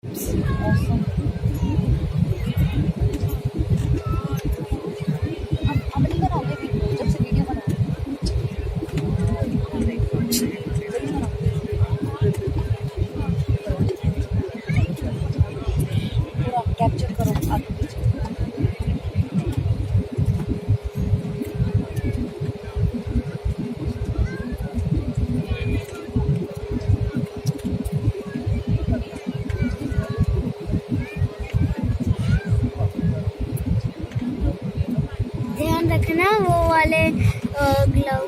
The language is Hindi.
Awesome. अब नहीं बनाओगे वीडियो, जब से वीडियो बनाओ पूरा कैप्चर करो आगे पीछे। ध्यान रखना वो वाले ग्लव